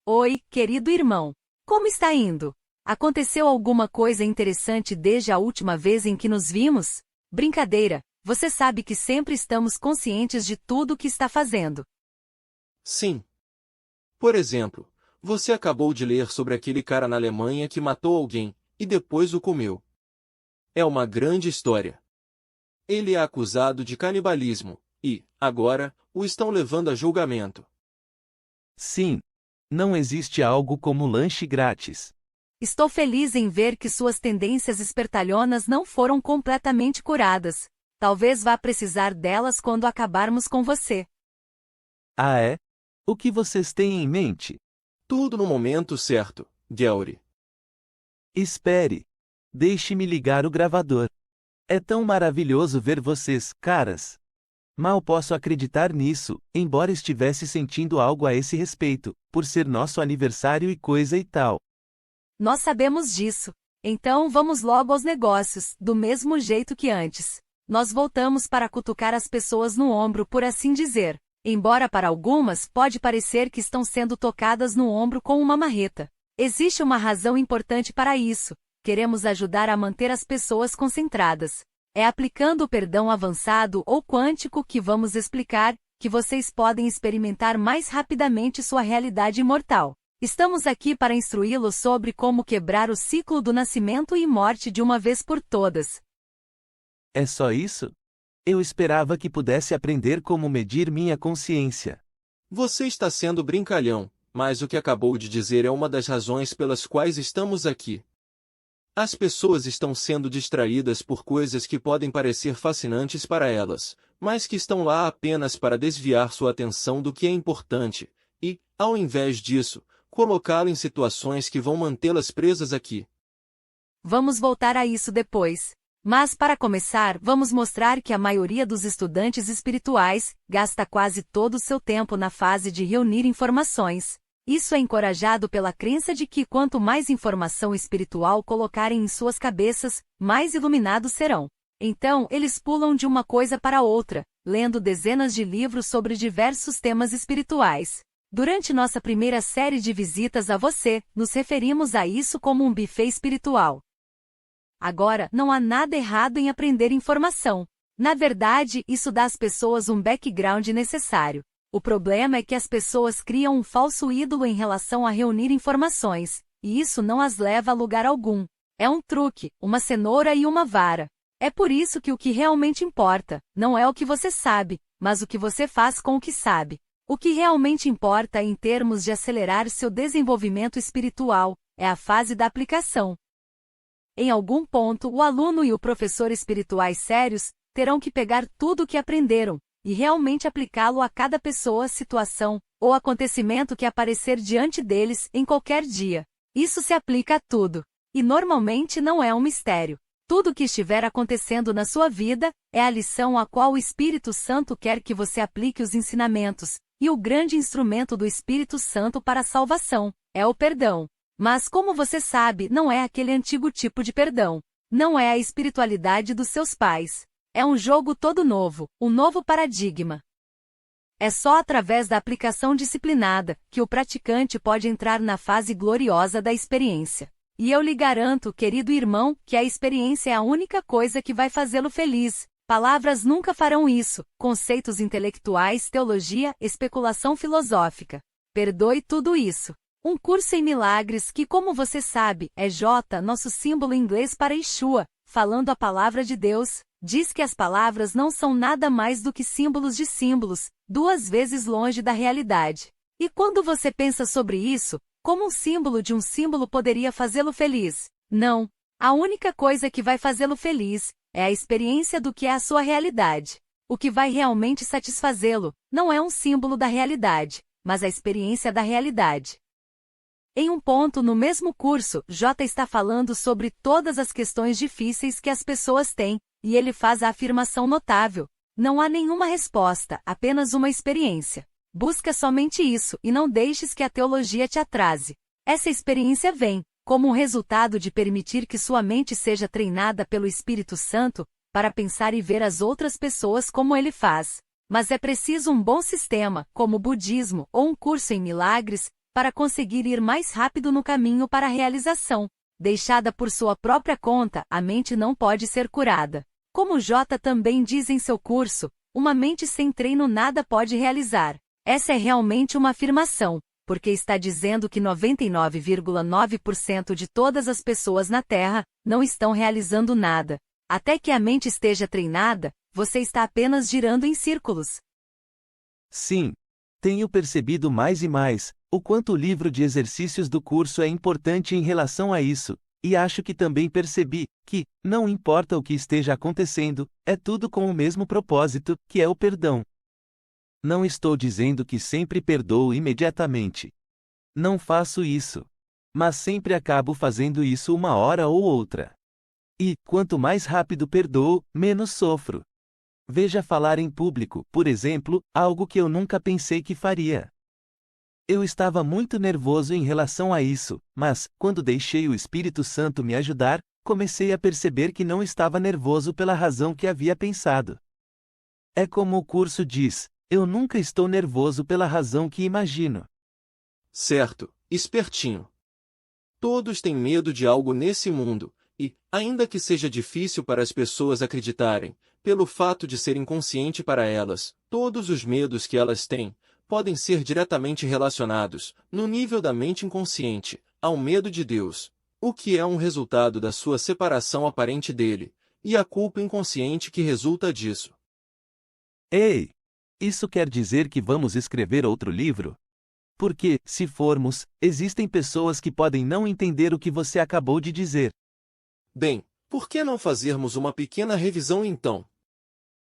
Oi, querido irmão. Como está indo? Aconteceu alguma coisa interessante desde a última vez em que nos vimos? Brincadeira, você sabe que sempre estamos conscientes de tudo o que está fazendo. Sim. Por exemplo, você acabou de ler sobre aquele cara na Alemanha que matou alguém, e depois o comeu. É uma grande história. Ele é acusado de canibalismo, e, agora, o estão levando a julgamento. Sim. Não existe algo como lanche grátis. Estou feliz em ver que suas tendências espertalhonas não foram completamente curadas. Talvez vá precisar delas quando acabarmos com você. Ah, é? O que vocês têm em mente? Tudo no momento certo, Gary. Espere. Deixe-me ligar o gravador. É tão maravilhoso ver vocês, caras. Mal posso acreditar nisso, embora estivesse sentindo algo a esse respeito, por ser nosso aniversário e coisa e tal. Nós sabemos disso. Então vamos logo aos negócios, do mesmo jeito que antes. Nós voltamos para cutucar as pessoas no ombro, por assim dizer. Embora para algumas pode parecer que estão sendo tocadas no ombro com uma marreta. Existe uma razão importante para isso. Queremos ajudar a manter as pessoas concentradas. É aplicando o perdão avançado ou quântico que vamos explicar, que vocês podem experimentar mais rapidamente sua realidade imortal. Estamos aqui para instruí-los sobre como quebrar o ciclo do nascimento e morte de uma vez por todas. É só isso? Eu esperava que pudesse aprender como medir minha consciência. Você está sendo brincalhão, mas o que acabou de dizer é uma das razões pelas quais estamos aqui. As pessoas estão sendo distraídas por coisas que podem parecer fascinantes para elas, mas que estão lá apenas para desviar sua atenção do que é importante, e, ao invés disso, colocá-la em situações que vão mantê-las presas aqui. Vamos voltar a isso depois. Mas para começar, vamos mostrar que a maioria dos estudantes espirituais gasta quase todo o seu tempo na fase de reunir informações. Isso é encorajado pela crença de que quanto mais informação espiritual colocarem em suas cabeças, mais iluminados serão. Então, eles pulam de uma coisa para outra, lendo dezenas de livros sobre diversos temas espirituais. Durante nossa primeira série de visitas a você, nos referimos a isso como um buffet espiritual. Agora, não há nada errado em aprender informação. Na verdade, isso dá às pessoas um background necessário. O problema é que as pessoas criam um falso ídolo em relação a reunir informações, e isso não as leva a lugar algum. É um truque, uma cenoura e uma vara. É por isso que o que realmente importa, não é o que você sabe, mas o que você faz com o que sabe. O que realmente importa em termos de acelerar seu desenvolvimento espiritual, é a fase da aplicação. Em algum ponto, o aluno e o professor espirituais sérios terão que pegar tudo o que aprenderam e realmente aplicá-lo a cada pessoa, situação ou acontecimento que aparecer diante deles em qualquer dia. Isso se aplica a tudo. E normalmente não é um mistério. Tudo o que estiver acontecendo na sua vida é a lição a qual o Espírito Santo quer que você aplique os ensinamentos, e o grande instrumento do Espírito Santo para a salvação é o perdão. Mas como você sabe, não é aquele antigo tipo de perdão. Não é a espiritualidade dos seus pais. É um jogo todo novo, um novo paradigma. É só através da aplicação disciplinada que o praticante pode entrar na fase gloriosa da experiência. E eu lhe garanto, querido irmão, que a experiência é a única coisa que vai fazê-lo feliz. Palavras nunca farão isso. Conceitos intelectuais, teologia, especulação filosófica. Perdoe tudo isso. Um curso em milagres que, como você sabe, é J, nosso símbolo inglês para Yeshua, falando a palavra de Deus, diz que as palavras não são nada mais do que símbolos de símbolos, duas vezes longe da realidade. E quando você pensa sobre isso, como um símbolo de um símbolo poderia fazê-lo feliz? Não. A única coisa que vai fazê-lo feliz é a experiência do que é a sua realidade. O que vai realmente satisfazê-lo não é um símbolo da realidade, mas a experiência da realidade. Em um ponto no mesmo curso, J está falando sobre todas as questões difíceis que as pessoas têm, e ele faz a afirmação notável: não há nenhuma resposta, apenas uma experiência. Busca somente isso e não deixes que a teologia te atrase. Essa experiência vem como um resultado de permitir que sua mente seja treinada pelo Espírito Santo para pensar e ver as outras pessoas como ele faz. Mas é preciso um bom sistema, como o budismo ou um curso em milagres, para conseguir ir mais rápido no caminho para a realização. Deixada por sua própria conta, a mente não pode ser curada. Como J também diz em seu curso, uma mente sem treino nada pode realizar. Essa é realmente uma afirmação, porque está dizendo que 99,9% de todas as pessoas na Terra não estão realizando nada. Até que a mente esteja treinada, você está apenas girando em círculos. Sim. Tenho percebido mais e mais o quanto o livro de exercícios do curso é importante em relação a isso, e acho que também percebi que, não importa o que esteja acontecendo, é tudo com o mesmo propósito, que é o perdão. Não estou dizendo que sempre perdoo imediatamente. Não faço isso. Mas sempre acabo fazendo isso uma hora ou outra. E, quanto mais rápido perdoo, menos sofro. Veja falar em público, por exemplo, algo que eu nunca pensei que faria. Eu estava muito nervoso em relação a isso, mas, quando deixei o Espírito Santo me ajudar, comecei a perceber que não estava nervoso pela razão que havia pensado. É como o curso diz, eu nunca estou nervoso pela razão que imagino. Certo, espertinho. Todos têm medo de algo nesse mundo, e, ainda que seja difícil para as pessoas acreditarem, pelo fato de ser inconsciente para elas, todos os medos que elas têm, podem ser diretamente relacionados, no nível da mente inconsciente, ao medo de Deus, o que é um resultado da sua separação aparente dele, e a culpa inconsciente que resulta disso. Ei! Isso quer dizer que vamos escrever outro livro? Porque, se formos, existem pessoas que podem não entender o que você acabou de dizer. Bem, por que não fazermos uma pequena revisão então?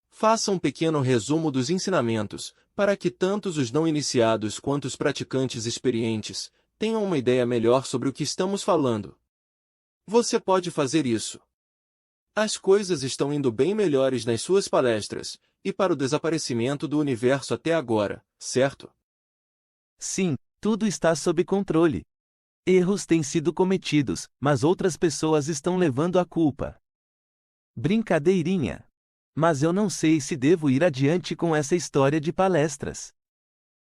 Faça um pequeno resumo dos ensinamentos, para que tanto os não iniciados quanto os praticantes experientes tenham uma ideia melhor sobre o que estamos falando. Você pode fazer isso. As coisas estão indo bem melhores nas suas palestras, e para o desaparecimento do universo até agora, certo? Sim, tudo está sob controle. Erros têm sido cometidos, mas outras pessoas estão levando a culpa. Brincadeirinha. Mas eu não sei se devo ir adiante com essa história de palestras.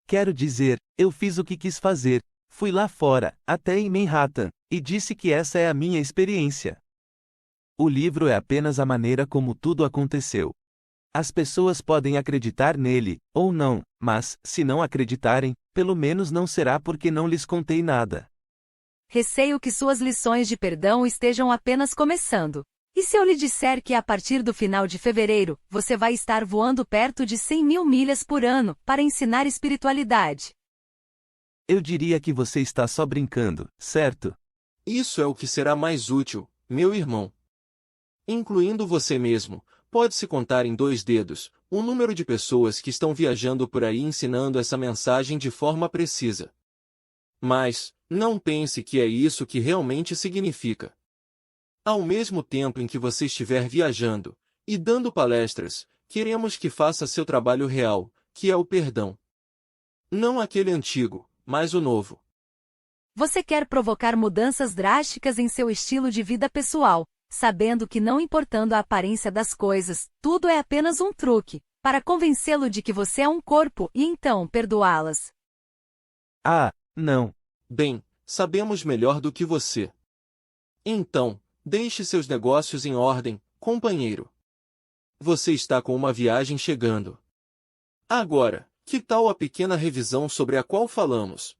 Quero dizer, eu fiz o que quis fazer, fui lá fora, até em Manhattan, e disse que essa é a minha experiência. O livro é apenas a maneira como tudo aconteceu. As pessoas podem acreditar nele, ou não, mas, se não acreditarem, pelo menos não será porque não lhes contei nada. Receio que suas lições de perdão estejam apenas começando. E se eu lhe disser que a partir do final de fevereiro, você vai estar voando perto de 100.000 milhas por ano, para ensinar espiritualidade? Eu diria que você está só brincando, certo? Isso é o que será mais útil, meu irmão. Incluindo você mesmo, pode-se contar em 2 dedos, o número de pessoas que estão viajando por aí ensinando essa mensagem de forma precisa. Mas, não pense que é isso que realmente significa. Ao mesmo tempo em que você estiver viajando e dando palestras, queremos que faça seu trabalho real, que é o perdão. Não aquele antigo, mas o novo. Você quer provocar mudanças drásticas em seu estilo de vida pessoal, sabendo que não importando a aparência das coisas, tudo é apenas um truque, para convencê-lo de que você é um corpo e então perdoá-las. Ah, não. Bem, sabemos melhor do que você. Então, deixe seus negócios em ordem, companheiro. Você está com uma viagem chegando. Agora, que tal a pequena revisão sobre a qual falamos?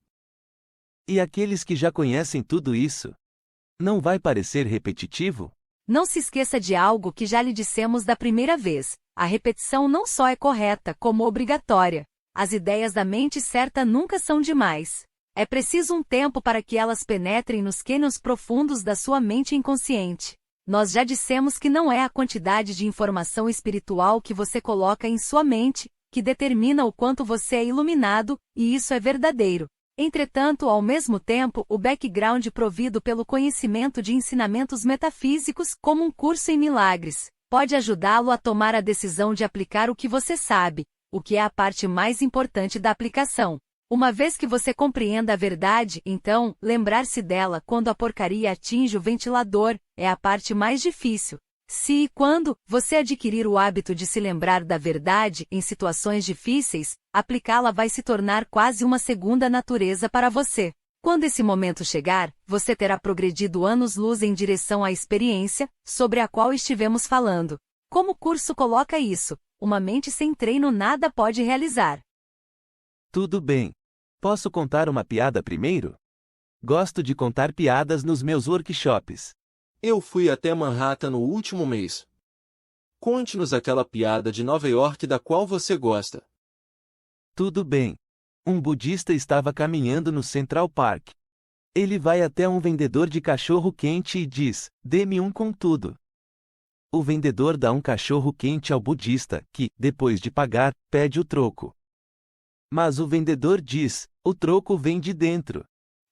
E aqueles que já conhecem tudo isso? Não vai parecer repetitivo? Não se esqueça de algo que já lhe dissemos da primeira vez. A repetição não só é correta, como obrigatória. As ideias da mente certa nunca são demais. É preciso um tempo para que elas penetrem nos cânions profundos da sua mente inconsciente. Nós já dissemos que não é a quantidade de informação espiritual que você coloca em sua mente, que determina o quanto você é iluminado, e isso é verdadeiro. Entretanto, ao mesmo tempo, o background provido pelo conhecimento de ensinamentos metafísicos, como um curso em milagres, pode ajudá-lo a tomar a decisão de aplicar o que você sabe, o que é a parte mais importante da aplicação. Uma vez que você compreenda a verdade, então, lembrar-se dela quando a porcaria atinge o ventilador, é a parte mais difícil. Se e quando você adquirir o hábito de se lembrar da verdade em situações difíceis, aplicá-la vai se tornar quase uma segunda natureza para você. Quando esse momento chegar, você terá progredido anos-luz em direção à experiência, sobre a qual estivemos falando. Como o curso coloca isso, uma mente sem treino nada pode realizar. Tudo bem. Posso contar uma piada primeiro? Gosto de contar piadas nos meus workshops. Eu fui até Manhattan no último mês. Conte-nos aquela piada de Nova York da qual você gosta. Tudo bem. Um budista estava caminhando no Central Park. Ele vai até um vendedor de cachorro-quente e diz: "Dê-me um com tudo." O vendedor dá um cachorro-quente ao budista, que, depois de pagar, pede o troco. Mas o vendedor diz: "O troco vem de dentro."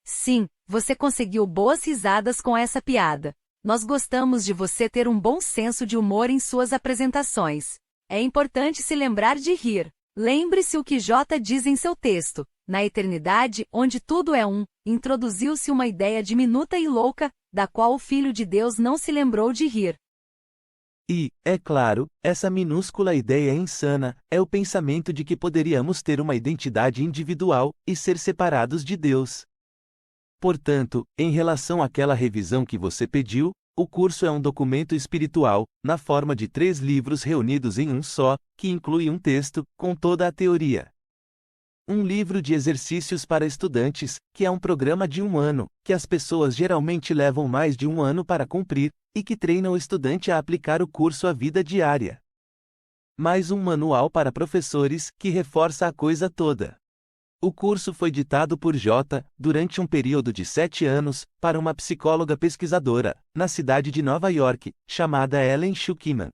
Sim, você conseguiu boas risadas com essa piada. Nós gostamos de você ter um bom senso de humor em suas apresentações. É importante se lembrar de rir. Lembre-se o que J diz em seu texto. Na eternidade, onde tudo é um, introduziu-se uma ideia diminuta e louca, da qual o Filho de Deus não se lembrou de rir. E, é claro, essa minúscula ideia insana é o pensamento de que poderíamos ter uma identidade individual e ser separados de Deus. Portanto, em relação àquela revisão que você pediu, o curso é um documento espiritual, na forma de 3 livros reunidos em um só, que inclui um texto, com toda a teoria. Um livro de exercícios para estudantes, que é um programa de 1 ano, que as pessoas geralmente levam mais de 1 ano para cumprir, e que treina o estudante a aplicar o curso à vida diária. Mais um manual para professores, que reforça a coisa toda. O curso foi ditado por J, durante um período de 7 anos, para uma psicóloga pesquisadora, na cidade de Nova York, chamada Ellen Schuckman.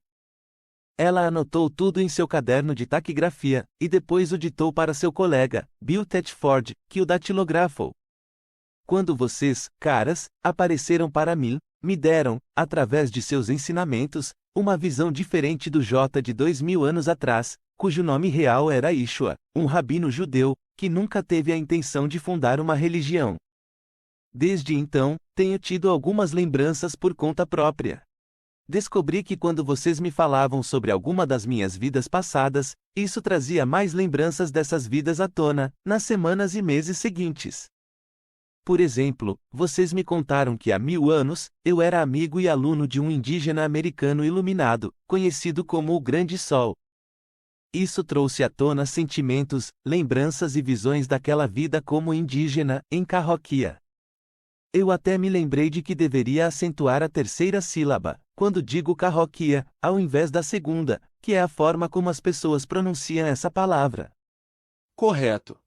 Ela anotou tudo em seu caderno de taquigrafia, e depois o ditou para seu colega, Bill Tetford, que o datilografou. Quando vocês, caras, apareceram para mim, me deram, através de seus ensinamentos, uma visão diferente do J de 2000 anos atrás, cujo nome real era Yeshua, um rabino judeu, que nunca teve a intenção de fundar uma religião. Desde então, tenho tido algumas lembranças por conta própria. Descobri que quando vocês me falavam sobre alguma das minhas vidas passadas, isso trazia mais lembranças dessas vidas à tona, nas semanas e meses seguintes. Por exemplo, vocês me contaram que há 1000 anos, eu era amigo e aluno de um indígena americano iluminado, conhecido como o Grande Sol. Isso trouxe à tona sentimentos, lembranças e visões daquela vida como indígena, em Cahokia. Eu até me lembrei de que deveria acentuar a 3ª sílaba, quando digo Cahokia, ao invés da 2ª, que é a forma como as pessoas pronunciam essa palavra. Correto.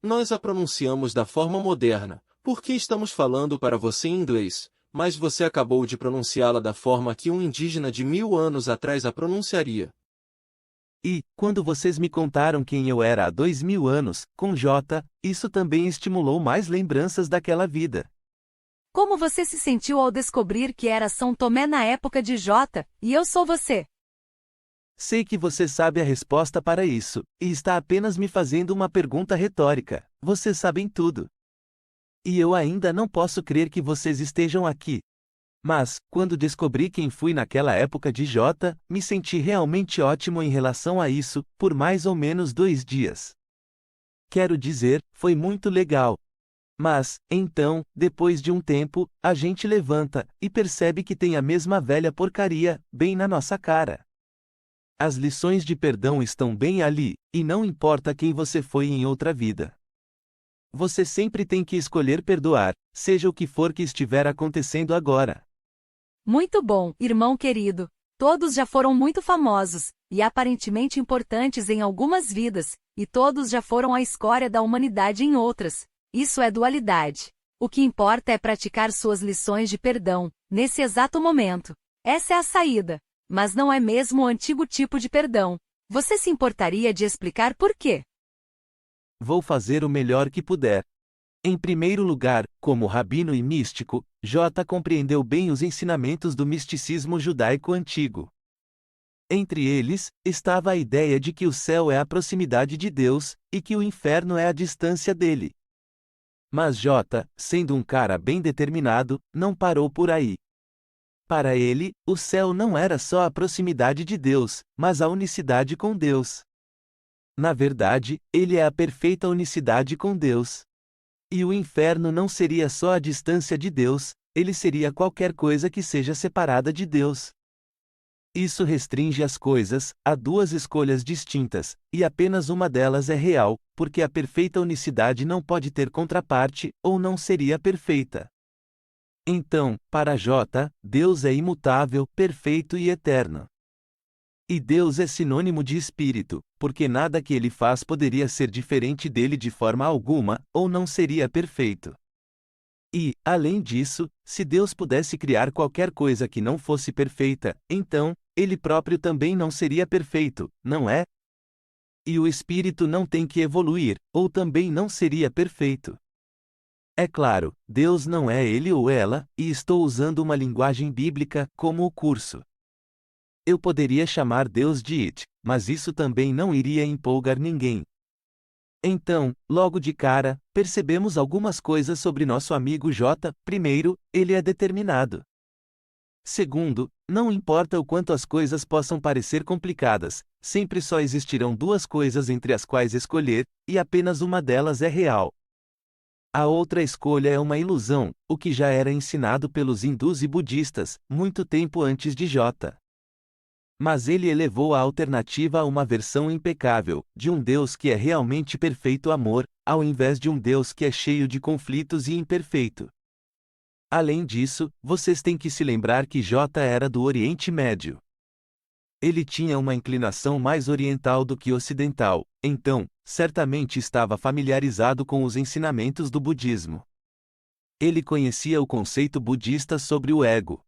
Nós a pronunciamos da forma moderna, porque estamos falando para você em inglês, mas você acabou de pronunciá-la da forma que um indígena de 1000 anos atrás a pronunciaria. E, quando vocês me contaram quem eu era há 2000 anos, com J, isso também estimulou mais lembranças daquela vida. Como você se sentiu ao descobrir que era São Tomé na época de J, e eu sou você? Sei que você sabe a resposta para isso, e está apenas me fazendo uma pergunta retórica. Vocês sabem tudo. E eu ainda não posso crer que vocês estejam aqui. Mas, quando descobri quem fui naquela época de J, me senti realmente ótimo em relação a isso, por mais ou menos 2 dias. Quero dizer, foi muito legal. Mas, então, depois de um tempo, a gente levanta, e percebe que tem a mesma velha porcaria, bem na nossa cara. As lições de perdão estão bem ali, e não importa quem você foi em outra vida. Você sempre tem que escolher perdoar, seja o que for que estiver acontecendo agora. Muito bom, irmão querido. Todos já foram muito famosos, e aparentemente importantes em algumas vidas, e todos já foram a escória da humanidade em outras. Isso é dualidade. O que importa é praticar suas lições de perdão, nesse exato momento. Essa é a saída. Mas não é mesmo o antigo tipo de perdão. Você se importaria de explicar por quê? Vou fazer o melhor que puder. Em primeiro lugar, como rabino e místico, J compreendeu bem os ensinamentos do misticismo judaico antigo. Entre eles, estava a ideia de que o céu é a proximidade de Deus, e que o inferno é a distância dele. Mas J, sendo um cara bem determinado, não parou por aí. Para ele, o céu não era só a proximidade de Deus, mas a unicidade com Deus. Na verdade, ele é a perfeita unicidade com Deus. E o inferno não seria só a distância de Deus, ele seria qualquer coisa que seja separada de Deus. Isso restringe as coisas a duas escolhas distintas, e apenas uma delas é real, porque a perfeita unicidade não pode ter contraparte, ou não seria perfeita. Então, para J, Deus é imutável, perfeito e eterno. E Deus é sinônimo de espírito, porque nada que ele faz poderia ser diferente dele de forma alguma, ou não seria perfeito. E, além disso, se Deus pudesse criar qualquer coisa que não fosse perfeita, então, ele próprio também não seria perfeito, não é? E o espírito não tem que evoluir, ou também não seria perfeito. É claro, Deus não é ele ou ela, e estou usando uma linguagem bíblica, como o curso. Eu poderia chamar Deus de it, mas isso também não iria empolgar ninguém. Então, logo de cara, percebemos algumas coisas sobre nosso amigo J. Primeiro, ele é determinado. Segundo, não importa o quanto as coisas possam parecer complicadas, sempre só existirão duas coisas entre as quais escolher, e apenas uma delas é real. A outra escolha é uma ilusão, o que já era ensinado pelos hindus e budistas, muito tempo antes de J. Mas ele elevou a alternativa a uma versão impecável, de um Deus que é realmente perfeito amor, ao invés de um Deus que é cheio de conflitos e imperfeito. Além disso, vocês têm que se lembrar que J era do Oriente Médio. Ele tinha uma inclinação mais oriental do que ocidental, então, certamente estava familiarizado com os ensinamentos do budismo. Ele conhecia o conceito budista sobre o ego.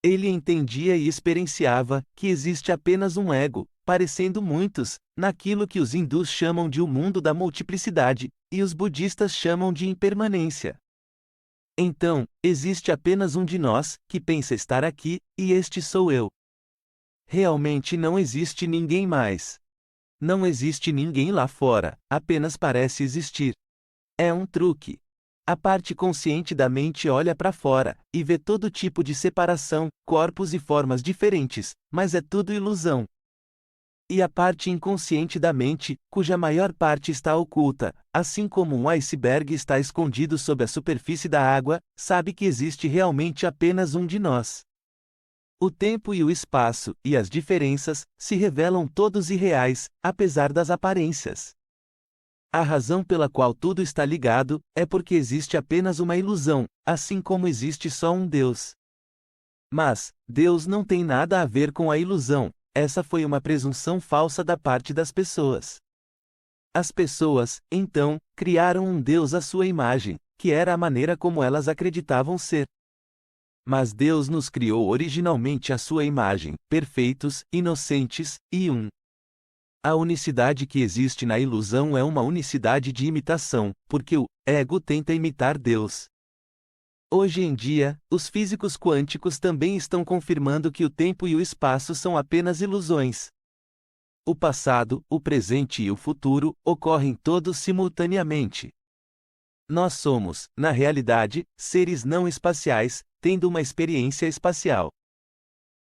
Ele entendia e experienciava que existe apenas um ego, parecendo muitos, naquilo que os hindus chamam de o mundo da multiplicidade, e os budistas chamam de impermanência. Então, existe apenas um de nós, que pensa estar aqui, e este sou eu. Realmente não existe ninguém mais. Não existe ninguém lá fora, apenas parece existir. É um truque. A parte consciente da mente olha para fora, e vê todo tipo de separação, corpos e formas diferentes, mas é tudo ilusão. E a parte inconsciente da mente, cuja maior parte está oculta, assim como um iceberg está escondido sob a superfície da água, sabe que existe realmente apenas um de nós. O tempo e o espaço, e as diferenças, se revelam todos irreais, apesar das aparências. A razão pela qual tudo está ligado, é porque existe apenas uma ilusão, assim como existe só um Deus. Mas, Deus não tem nada a ver com a ilusão, essa foi uma presunção falsa da parte das pessoas. As pessoas, então, criaram um Deus à sua imagem, que era a maneira como elas acreditavam ser. Mas Deus nos criou originalmente à sua imagem, perfeitos, inocentes, e um. A unicidade que existe na ilusão é uma unicidade de imitação, porque o ego tenta imitar Deus. Hoje em dia, os físicos quânticos também estão confirmando que o tempo e o espaço são apenas ilusões. O passado, o presente e o futuro ocorrem todos simultaneamente. Nós somos, na realidade, seres não espaciais, tendo uma experiência espacial.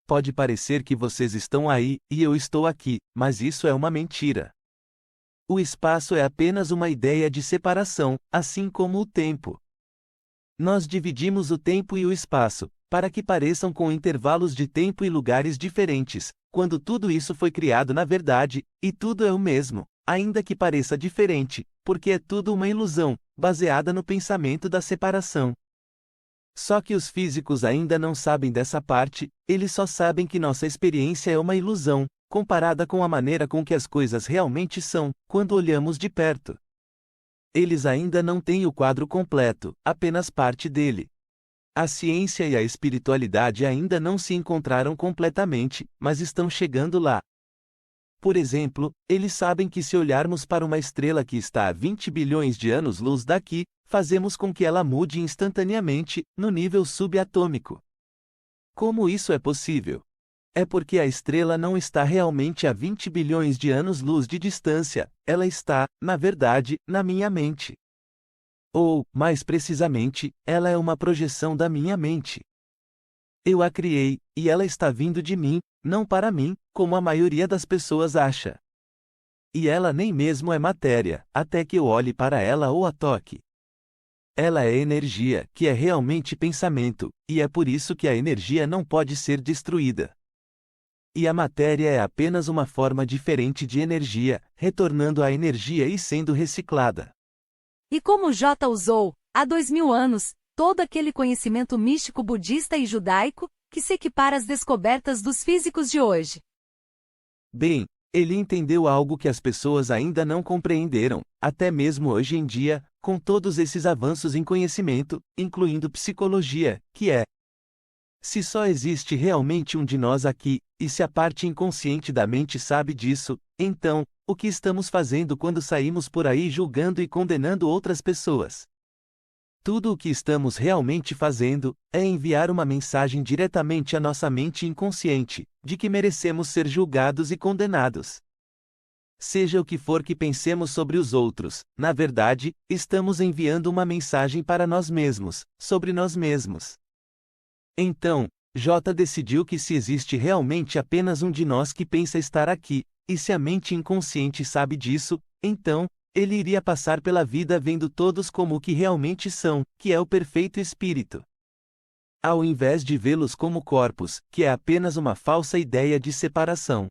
Pode parecer que vocês estão aí, e eu estou aqui, mas isso é uma mentira. O espaço é apenas uma ideia de separação, assim como o tempo. Nós dividimos o tempo e o espaço, para que pareçam com intervalos de tempo e lugares diferentes, quando tudo isso foi criado na verdade, e tudo é o mesmo, ainda que pareça diferente, porque é tudo uma ilusão, baseada no pensamento da separação. Só que os físicos ainda não sabem dessa parte, eles só sabem que nossa experiência é uma ilusão, comparada com a maneira com que as coisas realmente são, quando olhamos de perto. Eles ainda não têm o quadro completo, apenas parte dele. A ciência e a espiritualidade ainda não se encontraram completamente, mas estão chegando lá. Por exemplo, eles sabem que se olharmos para uma estrela que está a 20 bilhões de anos-luz daqui, fazemos com que ela mude instantaneamente, no nível subatômico. Como isso é possível? É porque a estrela não está realmente a 20 bilhões de anos-luz de distância, ela está, na verdade, na minha mente. Ou, mais precisamente, ela é uma projeção da minha mente. Eu a criei, e ela está vindo de mim, não para mim, como a maioria das pessoas acha. E ela nem mesmo é matéria, até que eu olhe para ela ou a toque. Ela é energia, que é realmente pensamento, e é por isso que a energia não pode ser destruída. E a matéria é apenas uma forma diferente de energia, retornando à energia e sendo reciclada. E como J usou, há 2000 anos, todo aquele conhecimento místico budista e judaico, que se equipara às descobertas dos físicos de hoje. Bem, ele entendeu algo que as pessoas ainda não compreenderam, até mesmo hoje em dia, com todos esses avanços em conhecimento, incluindo psicologia, que é: se só existe realmente um de nós aqui, e se a parte inconsciente da mente sabe disso, então, o que estamos fazendo quando saímos por aí julgando e condenando outras pessoas? Tudo o que estamos realmente fazendo é enviar uma mensagem diretamente à nossa mente inconsciente, de que merecemos ser julgados e condenados. Seja o que for que pensemos sobre os outros, na verdade, estamos enviando uma mensagem para nós mesmos, sobre nós mesmos. Então, J decidiu que se existe realmente apenas um de nós que pensa estar aqui, e se a mente inconsciente sabe disso, então, ele iria passar pela vida vendo todos como o que realmente são, que é o perfeito espírito. Ao invés de vê-los como corpos, que é apenas uma falsa ideia de separação.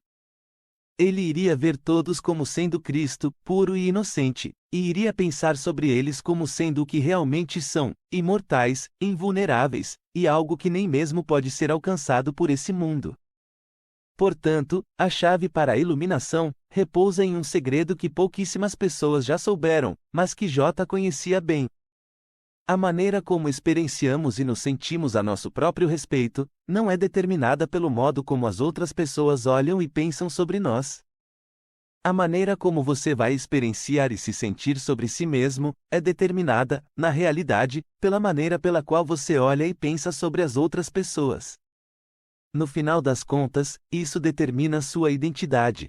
Ele iria ver todos como sendo Cristo, puro e inocente, e iria pensar sobre eles como sendo o que realmente são, imortais, invulneráveis, e algo que nem mesmo pode ser alcançado por esse mundo. Portanto, a chave para a iluminação repousa em um segredo que pouquíssimas pessoas já souberam, mas que J conhecia bem. A maneira como experienciamos e nos sentimos a nosso próprio respeito não é determinada pelo modo como as outras pessoas olham e pensam sobre nós. A maneira como você vai experienciar e se sentir sobre si mesmo é determinada, na realidade, pela maneira pela qual você olha e pensa sobre as outras pessoas. No final das contas, isso determina sua identidade.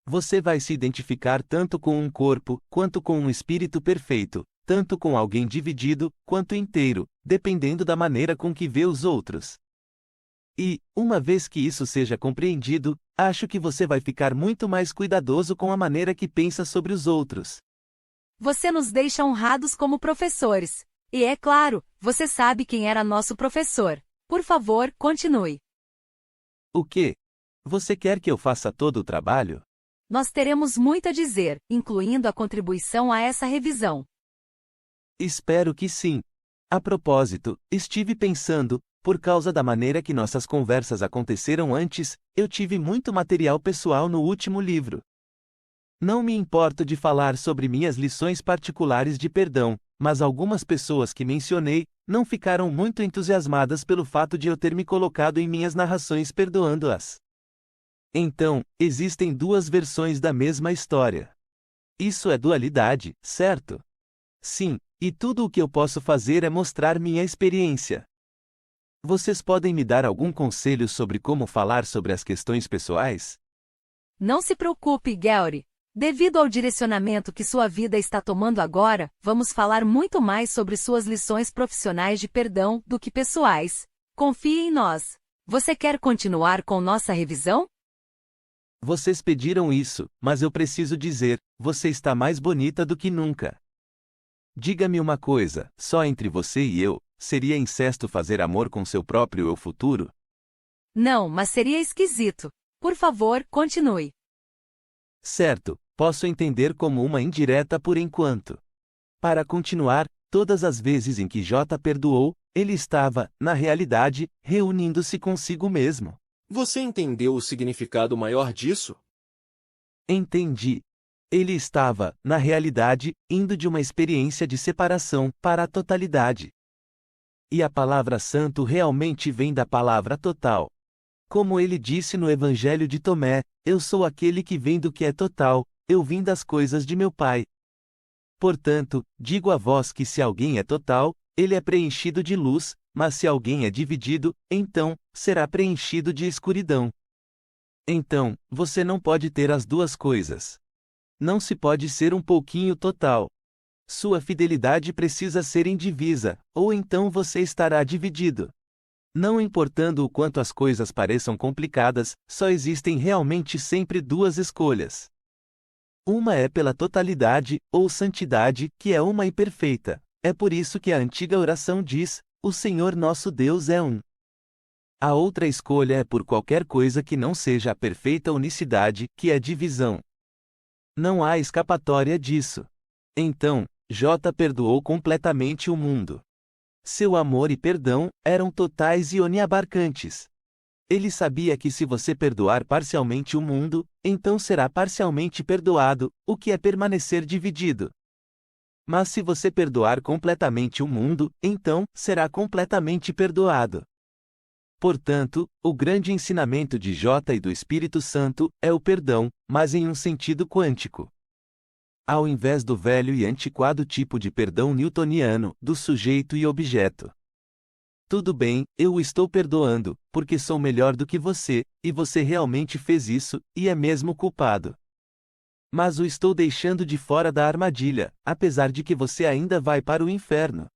Você vai se identificar tanto com um corpo, quanto com um espírito perfeito, tanto com alguém dividido, quanto inteiro, dependendo da maneira com que vê os outros. E, uma vez que isso seja compreendido, acho que você vai ficar muito mais cuidadoso com a maneira que pensa sobre os outros. Você nos deixa honrados como professores. E é claro, você sabe quem era nosso professor. Por favor, continue. O quê? Você quer que eu faça todo o trabalho? Nós teremos muito a dizer, incluindo a contribuição a essa revisão. Espero que sim. A propósito, estive pensando, por causa da maneira que nossas conversas aconteceram antes, eu tive muito material pessoal no último livro. Não me importo de falar sobre minhas lições particulares de perdão, mas algumas pessoas que mencionei não ficaram muito entusiasmadas pelo fato de eu ter me colocado em minhas narrações perdoando-as. Então, existem duas versões da mesma história. Isso é dualidade, certo? Sim, e tudo o que eu posso fazer é mostrar minha experiência. Vocês podem me dar algum conselho sobre como falar sobre as questões pessoais? Não se preocupe, Gary. Devido ao direcionamento que sua vida está tomando agora, vamos falar muito mais sobre suas lições profissionais de perdão do que pessoais. Confie em nós. Você quer continuar com nossa revisão? Vocês pediram isso, mas eu preciso dizer, você está mais bonita do que nunca. Diga-me uma coisa, só entre você e eu, seria incesto fazer amor com seu próprio eu futuro? Não, mas seria esquisito. Por favor, continue. Certo, posso entender como uma indireta por enquanto. Para continuar, todas as vezes em que J perdoou, ele estava, na realidade, reunindo-se consigo mesmo. Você entendeu o significado maior disso? Entendi. Ele estava, na realidade, indo de uma experiência de separação para a totalidade. E a palavra santo realmente vem da palavra total. Como ele disse no Evangelho de Tomé, eu sou aquele que vem do que é total, eu vim das coisas de meu Pai. Portanto, digo a vós que se alguém é total, ele é preenchido de luz, mas se alguém é dividido, então, será preenchido de escuridão. Então, você não pode ter as duas coisas. Não se pode ser um pouquinho total. Sua fidelidade precisa ser indivisa, ou então você estará dividido. Não importando o quanto as coisas pareçam complicadas, só existem realmente sempre duas escolhas. Uma é pela totalidade, ou santidade, que é uma e perfeita. É por isso que a antiga oração diz: o Senhor nosso Deus é um. A outra escolha é por qualquer coisa que não seja a perfeita unicidade, que é divisão. Não há escapatória disso. Então, J perdoou completamente o mundo. Seu amor e perdão eram totais e oniabarcantes. Ele sabia que se você perdoar parcialmente o mundo, então será parcialmente perdoado, o que é permanecer dividido. Mas se você perdoar completamente o mundo, então será completamente perdoado. Portanto, o grande ensinamento de J e do Espírito Santo é o perdão, mas em um sentido quântico. Ao invés do velho e antiquado tipo de perdão newtoniano, do sujeito e objeto. Tudo bem, eu o estou perdoando, porque sou melhor do que você, e você realmente fez isso, e é mesmo culpado. Mas o estou deixando de fora da armadilha, apesar de que você ainda vai para o inferno.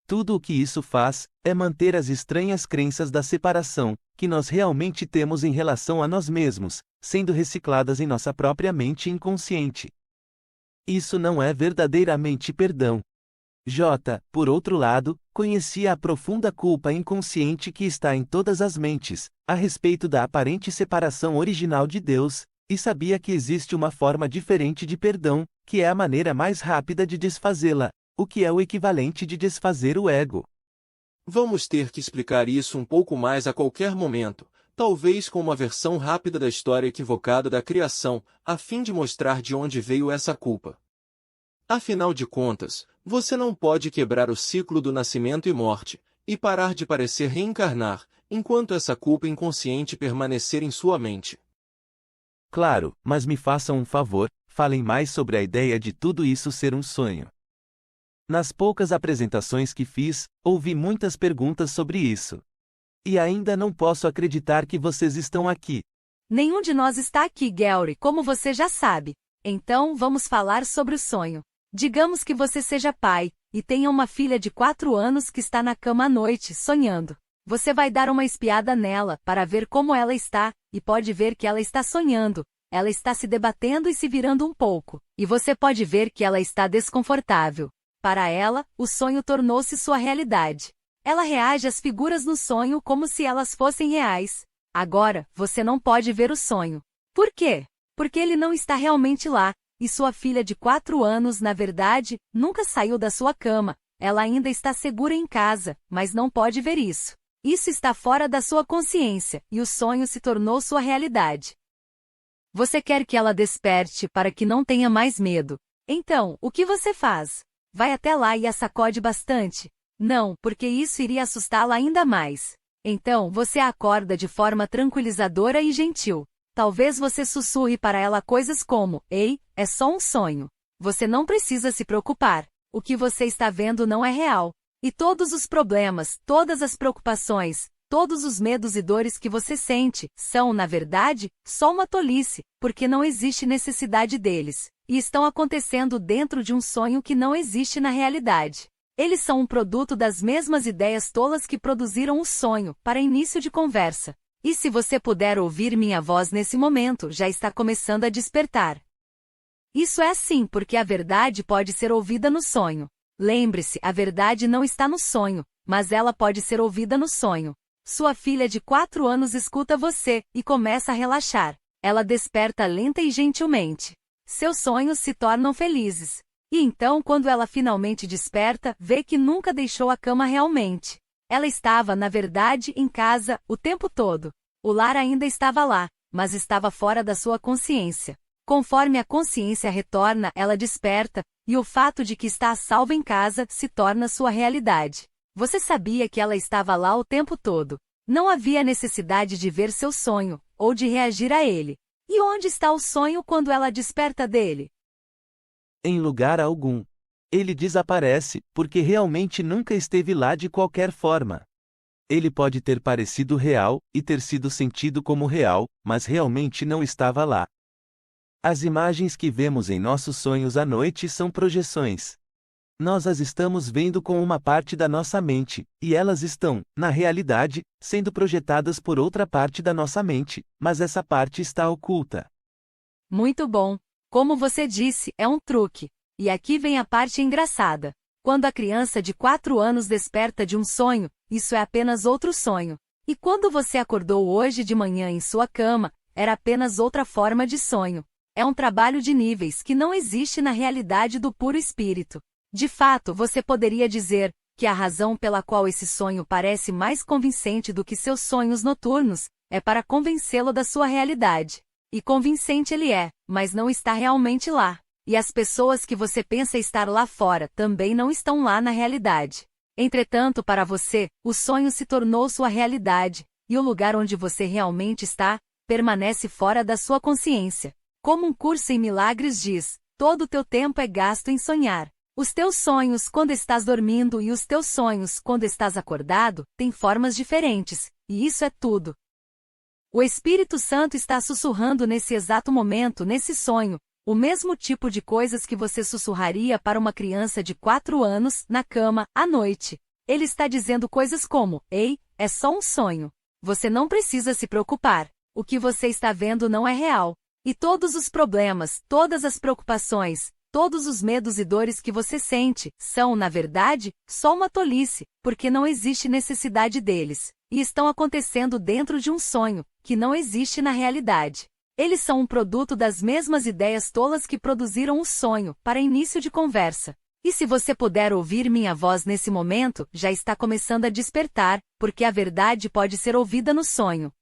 Tudo o que isso faz, é manter as estranhas crenças da separação, que nós realmente temos em relação a nós mesmos, sendo recicladas em nossa própria mente inconsciente. Isso não é verdadeiramente perdão. J, por outro lado, conhecia a profunda culpa inconsciente que está em todas as mentes, a respeito da aparente separação original de Deus, e sabia que existe uma forma diferente de perdão, que é a maneira mais rápida de desfazê-la, o que é o equivalente de desfazer o ego. Vamos ter que explicar isso um pouco mais a qualquer momento, talvez com uma versão rápida da história equivocada da criação, a fim de mostrar de onde veio essa culpa. Afinal de contas, você não pode quebrar o ciclo do nascimento e morte, e parar de parecer reencarnar, enquanto essa culpa inconsciente permanecer em sua mente. Claro, mas me façam um favor, falem mais sobre a ideia de tudo isso ser um sonho. Nas poucas apresentações que fiz, ouvi muitas perguntas sobre isso. E ainda não posso acreditar que vocês estão aqui. Nenhum de nós está aqui, Gary, como você já sabe. Então, vamos falar sobre o sonho. Digamos que você seja pai, e tenha uma filha de 4 anos que está na cama à noite, sonhando. Você vai dar uma espiada nela, para ver como ela está, e pode ver que ela está sonhando. Ela está se debatendo e se virando um pouco, e você pode ver que ela está desconfortável. Para ela, o sonho tornou-se sua realidade. Ela reage às figuras no sonho como se elas fossem reais. Agora, você não pode ver o sonho. Por quê? Porque ele não está realmente lá. E sua filha de 4 anos, na verdade, nunca saiu da sua cama. Ela ainda está segura em casa, mas não pode ver isso. Isso está fora da sua consciência, e o sonho se tornou sua realidade. Você quer que ela desperte para que não tenha mais medo. Então, o que você faz? Vai até lá e a sacode bastante? Não, porque isso iria assustá-la ainda mais. Então, você a acorda de forma tranquilizadora e gentil. Talvez você sussurre para ela coisas como: "Ei, é só um sonho. Você não precisa se preocupar. O que você está vendo não é real. E todos os problemas, todas as preocupações, todos os medos e dores que você sente, são, na verdade, só uma tolice, porque não existe necessidade deles. E estão acontecendo dentro de um sonho que não existe na realidade. Eles são um produto das mesmas ideias tolas que produziram o sonho, para início de conversa. E se você puder ouvir minha voz nesse momento, já está começando a despertar. Isso é assim porque a verdade pode ser ouvida no sonho. Lembre-se, a verdade não está no sonho, mas ela pode ser ouvida no sonho. Sua filha de 4 anos escuta você, e começa a relaxar. Ela desperta lenta e gentilmente. Seus sonhos se tornam felizes. E então, quando ela finalmente desperta, vê que nunca deixou a cama realmente. Ela estava, na verdade, em casa, o tempo todo. O lar ainda estava lá, mas estava fora da sua consciência. Conforme a consciência retorna, ela desperta, e o fato de que está a salvo em casa se torna sua realidade. Você sabia que ela estava lá o tempo todo. Não havia necessidade de ver seu sonho, ou de reagir a ele. E onde está o sonho quando ela desperta dele? Em lugar algum. Ele desaparece, porque realmente nunca esteve lá de qualquer forma. Ele pode ter parecido real, e ter sido sentido como real, mas realmente não estava lá. As imagens que vemos em nossos sonhos à noite são projeções. Nós as estamos vendo com uma parte da nossa mente, e elas estão, na realidade, sendo projetadas por outra parte da nossa mente, mas essa parte está oculta. Muito bom. Como você disse, é um truque. E aqui vem a parte engraçada. Quando a criança de 4 anos desperta de um sonho, isso é apenas outro sonho. E quando você acordou hoje de manhã em sua cama, era apenas outra forma de sonho. É um trabalho de níveis que não existe na realidade do puro espírito. De fato, você poderia dizer que a razão pela qual esse sonho parece mais convincente do que seus sonhos noturnos é para convencê-lo da sua realidade. E convincente ele é, mas não está realmente lá. E as pessoas que você pensa estar lá fora também não estão lá na realidade. Entretanto, para você, o sonho se tornou sua realidade, e o lugar onde você realmente está permanece fora da sua consciência. Como um curso em milagres diz, todo o teu tempo é gasto em sonhar. Os teus sonhos quando estás dormindo e os teus sonhos quando estás acordado têm formas diferentes, e isso é tudo. O Espírito Santo está sussurrando nesse exato momento, nesse sonho, o mesmo tipo de coisas que você sussurraria para uma criança de 4 anos, na cama, à noite. Ele está dizendo coisas como, ei, é só um sonho. Você não precisa se preocupar. O que você está vendo não é real. E todos os problemas, todas as preocupações, todos os medos e dores que você sente, são, na verdade, só uma tolice, porque não existe necessidade deles. E estão acontecendo dentro de um sonho, que não existe na realidade. Eles são um produto das mesmas ideias tolas que produziram o sonho, para início de conversa. E se você puder ouvir minha voz nesse momento, já está começando a despertar, porque a verdade pode ser ouvida no sonho.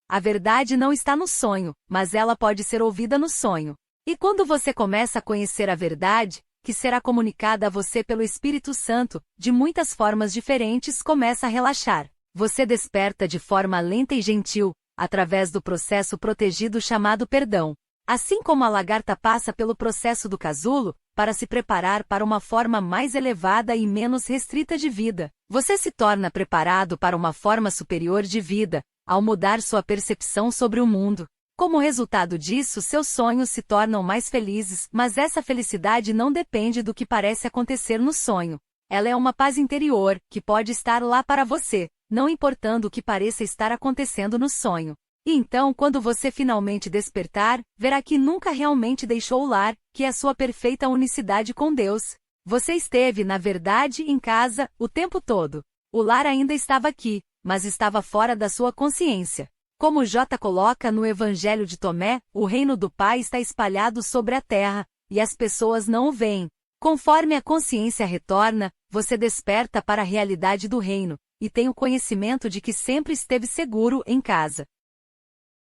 A verdade não está no sonho, mas ela pode ser ouvida no sonho. E quando você começa a conhecer a verdade, que será comunicada a você pelo Espírito Santo, de muitas formas diferentes, começa a relaxar. Você desperta de forma lenta e gentil, através do processo protegido chamado perdão. Assim como a lagarta passa pelo processo do casulo, para se preparar para uma forma mais elevada e menos restrita de vida, você se torna preparado para uma forma superior de vida, ao mudar sua percepção sobre o mundo. Como resultado disso, seus sonhos se tornam mais felizes, mas essa felicidade não depende do que parece acontecer no sonho. Ela é uma paz interior, que pode estar lá para você, não importando o que pareça estar acontecendo no sonho. E então, quando você finalmente despertar, verá que nunca realmente deixou o lar, que é a sua perfeita unicidade com Deus. Você esteve, na verdade, em casa, o tempo todo. O lar ainda estava aqui, mas estava fora da sua consciência. Como J coloca no Evangelho de Tomé, o reino do Pai está espalhado sobre a terra, e as pessoas não o veem. Conforme a consciência retorna, você desperta para a realidade do reino, e tem o conhecimento de que sempre esteve seguro em casa.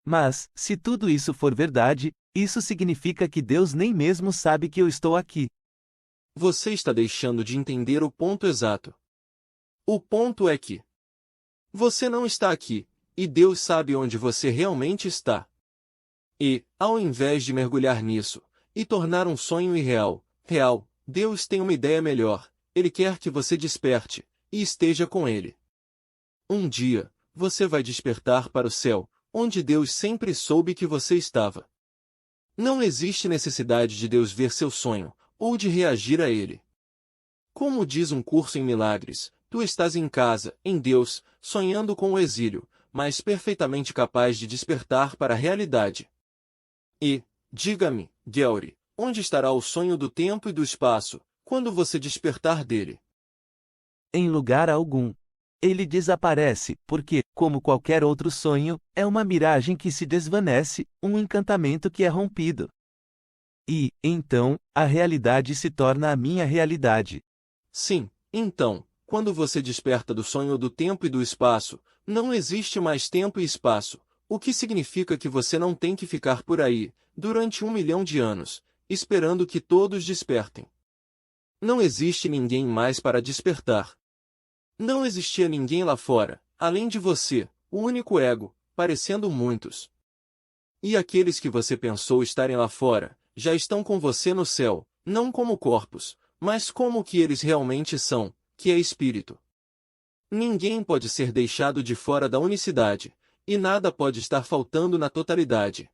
Mas, se tudo isso for verdade, isso significa que Deus nem mesmo sabe que eu estou aqui. Você está deixando de entender o ponto exato. O ponto é que você não está aqui, e Deus sabe onde você realmente está. E, ao invés de mergulhar nisso, e tornar um sonho irreal, Deus tem uma ideia melhor. Ele quer que você desperte, e esteja com Ele. Um dia, você vai despertar para o céu, onde Deus sempre soube que você estava. Não existe necessidade de Deus ver seu sonho, ou de reagir a ele. Como diz um curso em milagres, tu estás em casa, em Deus, sonhando com o exílio, mas perfeitamente capaz de despertar para a realidade. E, diga-me, Gary, onde estará o sonho do tempo e do espaço, quando você despertar dele? Em lugar algum. Ele desaparece, porque, como qualquer outro sonho, é uma miragem que se desvanece, um encantamento que é rompido. E, então, a realidade se torna a minha realidade. Sim, então, quando você desperta do sonho do tempo e do espaço, não existe mais tempo e espaço, o que significa que você não tem que ficar por aí, durante 1 milhão de anos, esperando que todos despertem. Não existe ninguém mais para despertar. Não existia ninguém lá fora, além de você, o único ego, parecendo muitos. E aqueles que você pensou estarem lá fora, já estão com você no céu, não como corpos, mas como o que eles realmente são, que é espírito. Ninguém pode ser deixado de fora da unicidade, e nada pode estar faltando na totalidade.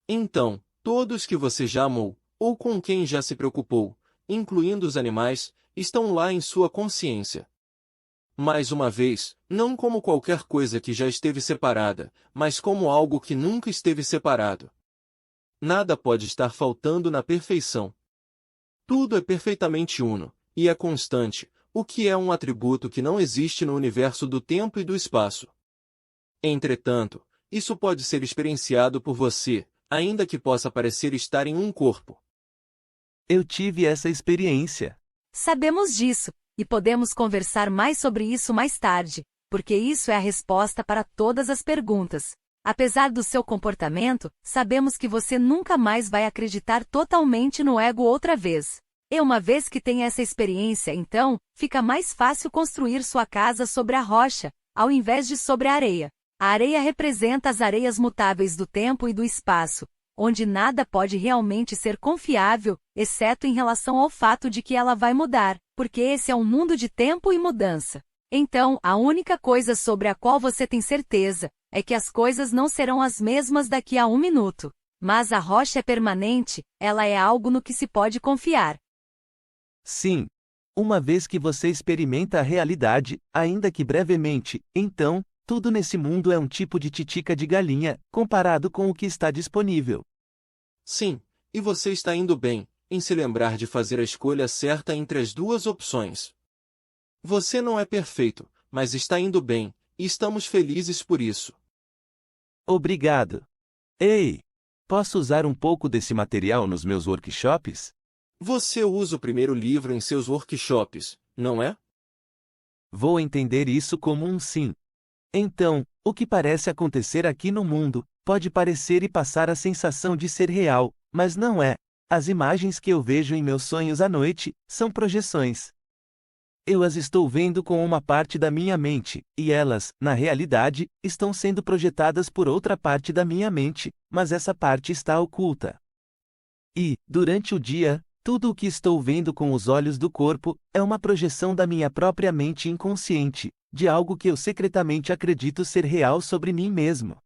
Então, todos que você já amou, ou com quem já se preocupou, incluindo os animais, estão lá em sua consciência. Mais uma vez, não como qualquer coisa que já esteve separada, mas como algo que nunca esteve separado. Nada pode estar faltando na perfeição. Tudo é perfeitamente uno, e é constante, o que é um atributo que não existe no universo do tempo e do espaço. Entretanto, isso pode ser experienciado por você, ainda que possa parecer estar em um corpo. Eu tive essa experiência. Sabemos disso, e podemos conversar mais sobre isso mais tarde, porque isso é a resposta para todas as perguntas. Apesar do seu comportamento, sabemos que você nunca mais vai acreditar totalmente no ego outra vez. E uma vez que tem essa experiência, então, fica mais fácil construir sua casa sobre a rocha, ao invés de sobre a areia. A areia representa as areias mutáveis do tempo e do espaço, onde nada pode realmente ser confiável, exceto em relação ao fato de que ela vai mudar, porque esse é um mundo de tempo e mudança. Então, a única coisa sobre a qual você tem certeza é que as coisas não serão as mesmas daqui a um minuto. Mas a rocha é permanente, ela é algo no que se pode confiar. Sim. Uma vez que você experimenta a realidade, ainda que brevemente, então, tudo nesse mundo é um tipo de titica de galinha, comparado com o que está disponível. Sim, e você está indo bem, em se lembrar de fazer a escolha certa entre as duas opções. Você não é perfeito, mas está indo bem, e estamos felizes por isso. Obrigado. Ei! Posso usar um pouco desse material nos meus workshops? Você usa o primeiro livro em seus workshops, não é? Vou entender isso como um sim. Então, o que parece acontecer aqui no mundo, pode parecer e passar a sensação de ser real, mas não é. As imagens que eu vejo em meus sonhos à noite, são projeções. Eu as estou vendo com uma parte da minha mente, e elas, na realidade, estão sendo projetadas por outra parte da minha mente, mas essa parte está oculta. E, durante o dia, tudo o que estou vendo com os olhos do corpo, é uma projeção da minha própria mente inconsciente, de algo que eu secretamente acredito ser real sobre mim mesmo.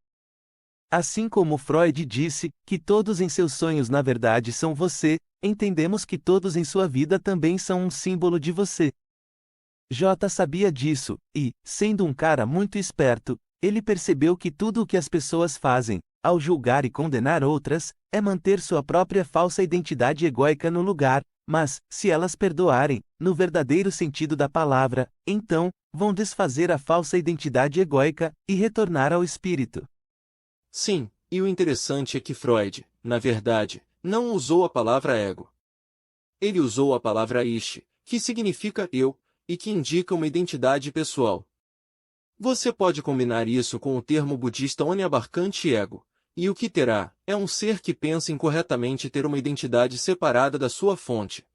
Assim como Freud disse, que todos em seus sonhos na verdade são você, entendemos que todos em sua vida também são um símbolo de você. J sabia disso, e, sendo um cara muito esperto, ele percebeu que tudo o que as pessoas fazem, ao julgar e condenar outras, é manter sua própria falsa identidade egóica no lugar, mas, se elas perdoarem, no verdadeiro sentido da palavra, então, vão desfazer a falsa identidade egóica, e retornar ao espírito. Sim, e o interessante é que Freud, na verdade, não usou a palavra ego. Ele usou a palavra ishi, que significa eu, e que indica uma identidade pessoal. Você pode combinar isso com o termo budista oniabarcante ego, e o que terá é um ser que pensa incorretamente ter uma identidade separada da sua fonte.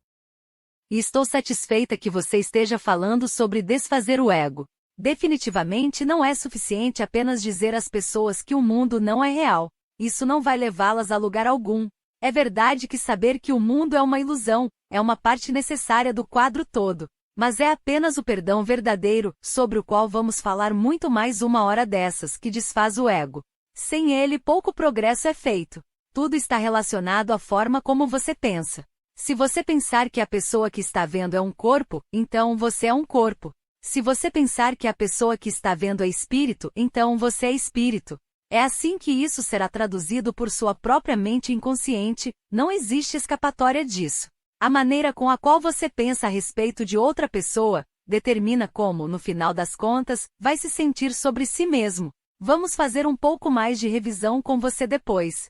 E estou satisfeita que você esteja falando sobre desfazer o ego. Definitivamente não é suficiente apenas dizer às pessoas que o mundo não é real. Isso não vai levá-las a lugar algum. É verdade que saber que o mundo é uma ilusão, é uma parte necessária do quadro todo. Mas é apenas o perdão verdadeiro, sobre o qual vamos falar muito mais uma hora dessas, que desfaz o ego. Sem ele, pouco progresso é feito. Tudo está relacionado à forma como você pensa. Se você pensar que a pessoa que está vendo é um corpo, então você é um corpo. Se você pensar que a pessoa que está vendo é espírito, então você é espírito. É assim que isso será traduzido por sua própria mente inconsciente, não existe escapatória disso. A maneira com a qual você pensa a respeito de outra pessoa, determina como, no final das contas, vai se sentir sobre si mesmo. Vamos fazer um pouco mais de revisão com você depois.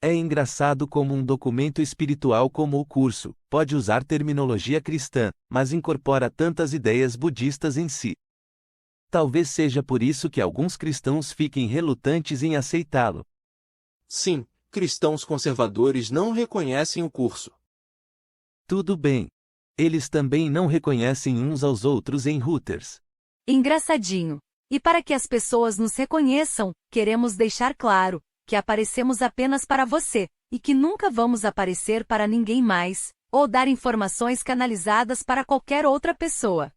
É engraçado como um documento espiritual como o curso, pode usar terminologia cristã, mas incorpora tantas ideias budistas em si. Talvez seja por isso que alguns cristãos fiquem relutantes em aceitá-lo. Sim, cristãos conservadores não reconhecem o curso. Tudo bem. Eles também não reconhecem uns aos outros em routers. Engraçadinho. E para que as pessoas nos reconheçam, queremos deixar claro que aparecemos apenas para você, e que nunca vamos aparecer para ninguém mais, ou dar informações canalizadas para qualquer outra pessoa.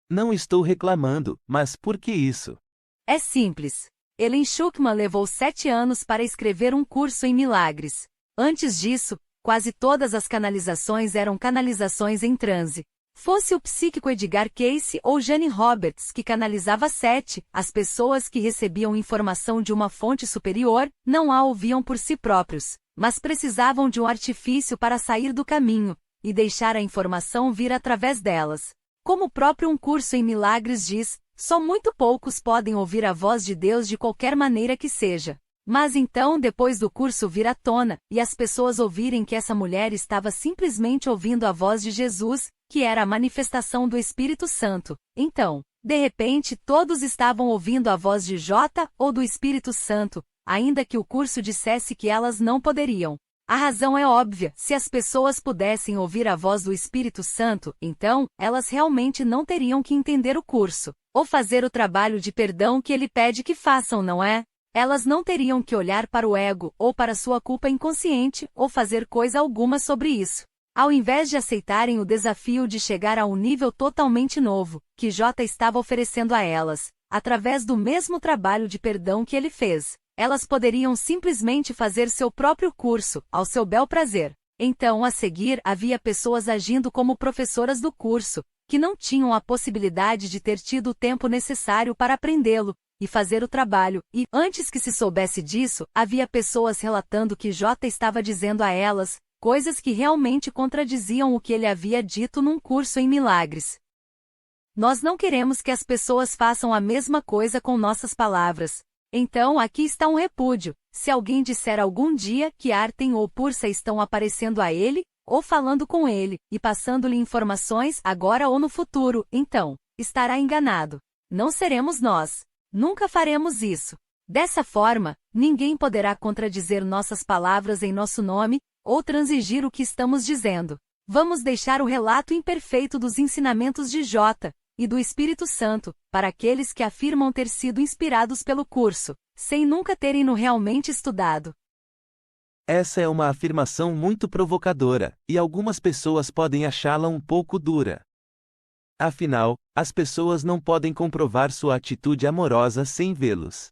Não estou reclamando, mas por que isso? É simples. Ellen Schuckman levou 7 anos para escrever um curso em milagres. Antes disso, quase todas as canalizações eram canalizações em transe. Fosse o psíquico Edgar Cayce ou Jane Roberts que canalizava Seth, as pessoas que recebiam informação de uma fonte superior, não a ouviam por si próprios, mas precisavam de um artifício para sair do caminho, e deixar a informação vir através delas. Como o próprio Um Curso em Milagres diz, só muito poucos podem ouvir a voz de Deus de qualquer maneira que seja. Mas então, depois do curso vir à tona, e as pessoas ouvirem que essa mulher estava simplesmente ouvindo a voz de Jesus, que era a manifestação do Espírito Santo, então, de repente, todos estavam ouvindo a voz de J ou do Espírito Santo, ainda que o curso dissesse que elas não poderiam. A razão é óbvia: se as pessoas pudessem ouvir a voz do Espírito Santo, então, elas realmente não teriam que entender o curso, ou fazer o trabalho de perdão que ele pede que façam, não é? Elas não teriam que olhar para o ego, ou para sua culpa inconsciente, ou fazer coisa alguma sobre isso. Ao invés de aceitarem o desafio de chegar a um nível totalmente novo, que J estava oferecendo a elas, através do mesmo trabalho de perdão que ele fez, elas poderiam simplesmente fazer seu próprio curso, ao seu bel prazer. Então, a seguir, havia pessoas agindo como professoras do curso, que não tinham a possibilidade de ter tido o tempo necessário para aprendê-lo e fazer o trabalho, e, antes que se soubesse disso, havia pessoas relatando que J estava dizendo a elas coisas que realmente contradiziam o que ele havia dito num curso em milagres. Nós não queremos que as pessoas façam a mesma coisa com nossas palavras. Então aqui está um repúdio: se alguém disser algum dia que Artem ou Pursa estão aparecendo a ele, ou falando com ele, e passando-lhe informações agora ou no futuro, então, estará enganado. Não seremos nós. Nunca faremos isso. Dessa forma, ninguém poderá contradizer nossas palavras em nosso nome, ou transigir o que estamos dizendo. Vamos deixar o relato imperfeito dos ensinamentos de J e do Espírito Santo, para aqueles que afirmam ter sido inspirados pelo curso, sem nunca terem-no realmente estudado. Essa é uma afirmação muito provocadora, e algumas pessoas podem achá-la um pouco dura. Afinal, as pessoas não podem comprovar sua atitude amorosa sem vê-los.